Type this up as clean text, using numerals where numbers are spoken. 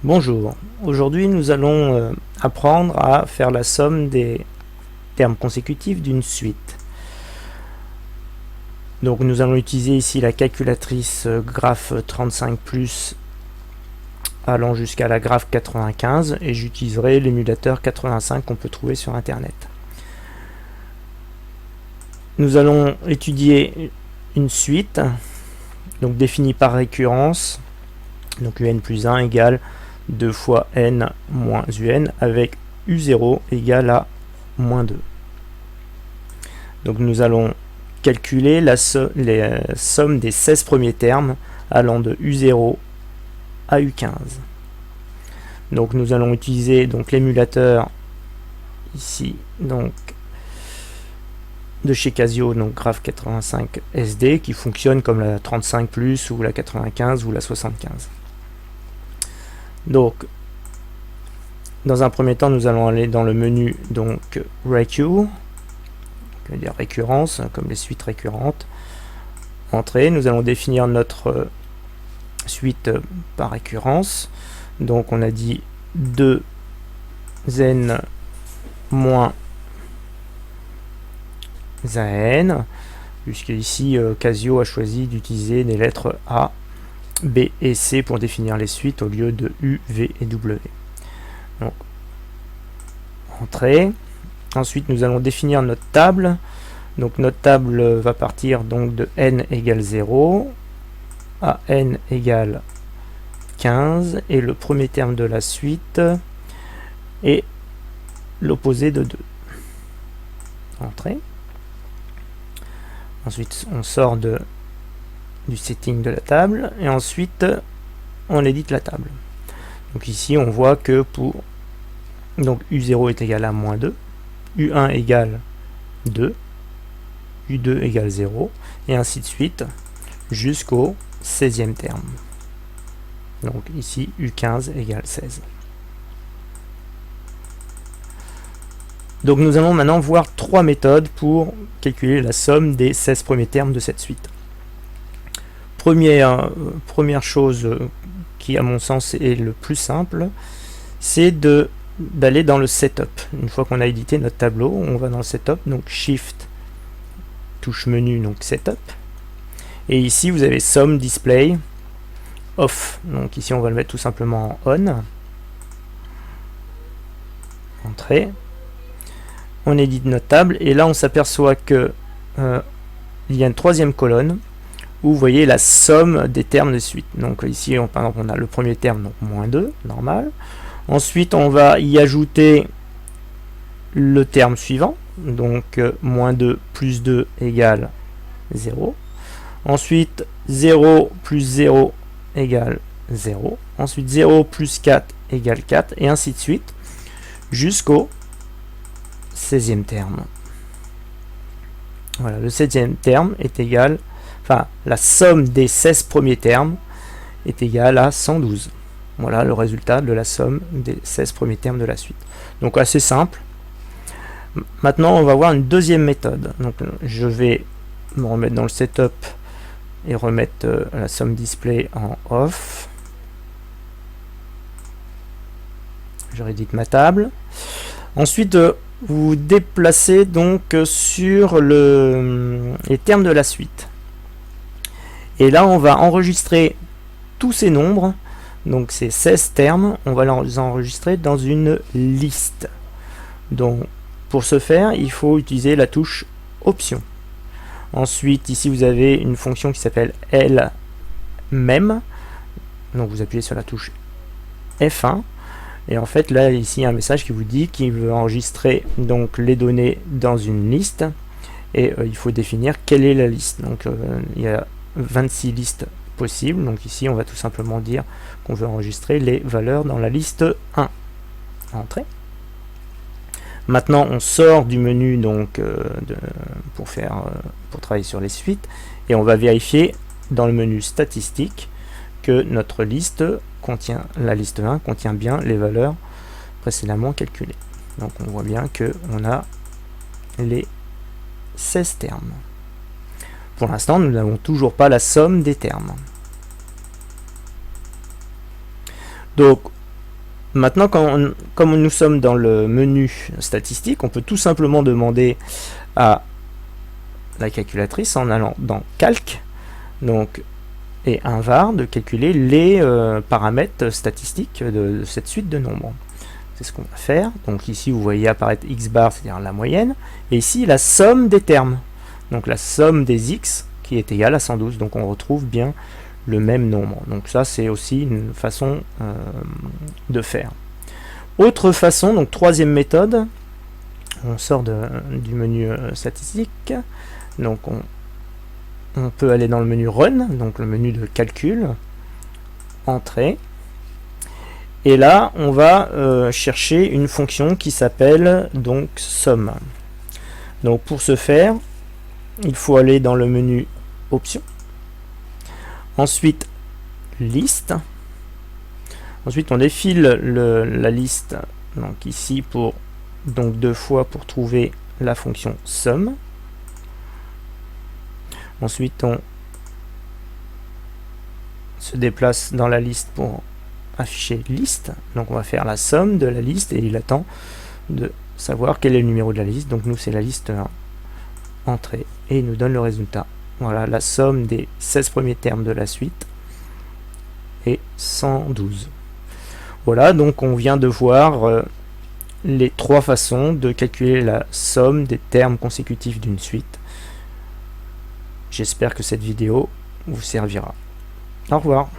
Bonjour, aujourd'hui nous allons apprendre à faire la somme des termes consécutifs d'une suite. Donc nous allons utiliser ici la calculatrice graph 35+ allant jusqu'à la graph 95 et j'utiliserai l'émulateur 85 qu'on peut trouver sur internet. Nous allons étudier une suite donc définie par récurrence, donc un plus 1 égale 2 fois n moins un avec u0 égale à moins 2. Donc nous allons calculer la somme des 16 premiers termes allant de u0 à u15. Donc nous allons utiliser l'émulateur ici donc de chez Casio, donc Graph 85 SD, qui fonctionne comme la 35+ ou la 95 ou la 75. Donc dans un premier temps nous allons aller dans le menu donc Recure, dire récurrence, comme les suites récurrentes. Entrée, nous allons définir notre suite par récurrence. Donc on a dit 2n moins n, puisque ici Casio a choisi d'utiliser des lettres A, B et C pour définir les suites au lieu de U, V et W. Donc, entrée. Ensuite, nous allons définir notre table. Donc notre table va partir donc de n égale 0 à n égale 15 et le premier terme de la suite est l'opposé de 2. Entrée. Ensuite, on sort du setting de la table et ensuite on édite la table. Donc ici, on voit que pour donc u0 est égal à moins 2, u1 égale 2, u2 égale 0, et ainsi de suite jusqu'au 16e terme. Donc ici, u15 égale 16. Donc nous allons maintenant voir trois méthodes pour calculer la somme des 16 premiers termes de cette suite. Première chose qui, à mon sens, est le plus simple, c'est d'aller dans le setup. Une fois qu'on a édité notre tableau, on va dans le setup, donc Shift, touche menu, donc setup. Et ici, vous avez Somme Display Off. Donc ici, on va le mettre tout simplement en On. Entrée. On édite notre table et là, on s'aperçoit que il y a une troisième colonne où vous voyez la somme des termes de suite. Donc ici, par exemple, on a le premier terme, donc moins 2, normal. Ensuite, on va y ajouter le terme suivant, donc moins 2 plus 2 égale 0. Ensuite, 0 plus 0 égale 0. Ensuite, 0 plus 4 égale 4, et ainsi de suite, jusqu'au 16e terme. Voilà, le 16e terme est égal, enfin, la somme des 16 premiers termes est égale à 112. Voilà le résultat de la somme des 16 premiers termes de la suite. Donc assez simple. Maintenant, on va voir une deuxième méthode. Donc je vais me remettre dans le setup et remettre la somme display en off. Je réédite ma table. Ensuite, vous vous déplacez donc sur les termes de la suite. Et là, on va enregistrer tous ces nombres. Donc ces 16 termes, on va les enregistrer dans une liste. Donc pour ce faire, il faut utiliser la touche Option. Ensuite, ici vous avez une fonction qui s'appelle lmem. Donc vous appuyez sur la touche F1. Et en fait, là, ici, il y a un message qui vous dit qu'il veut enregistrer donc les données dans une liste. Et il faut définir quelle est la liste. Donc il y a 26 listes possible. Donc ici, on va tout simplement dire qu'on veut enregistrer les valeurs dans la liste 1. Entrée. Maintenant, on sort du menu donc pour travailler sur les suites et on va vérifier dans le menu statistiques que notre liste contient, la liste 1 contient bien les valeurs précédemment calculées. Donc on voit bien que on a les 16 termes. Pour l'instant, nous n'avons toujours pas la somme des termes. Donc, Maintenant, comme nous sommes dans le menu statistique, on peut tout simplement demander à la calculatrice en allant dans Calque, donc, et un var, de calculer les paramètres statistiques de cette suite de nombres. C'est ce qu'on va faire. Donc ici, vous voyez apparaître x bar, c'est-à-dire la moyenne, et ici la somme des termes. Donc la somme des x qui est égale à 112. Donc on retrouve bien le même nombre. Donc ça, c'est aussi une façon de faire. Autre façon, donc troisième méthode, on sort du menu statistique. Donc on peut aller dans le menu Run, donc le menu de calcul, Entrée. Et là, on va chercher une fonction qui s'appelle donc somme. Donc pour ce faire, il faut aller dans le menu Options. Ensuite, Liste. Ensuite, on défile la liste. Donc ici pour deux fois pour trouver la fonction somme. Ensuite, on se déplace dans la liste pour afficher liste. Donc on va faire la somme de la liste et il attend de savoir quel est le numéro de la liste. Donc nous, c'est la liste 1. Entrée. Et il nous donne le résultat. Voilà, la somme des 16 premiers termes de la suite est 112. Voilà, donc on vient de voir les trois façons de calculer la somme des termes consécutifs d'une suite. J'espère que cette vidéo vous servira. Au revoir.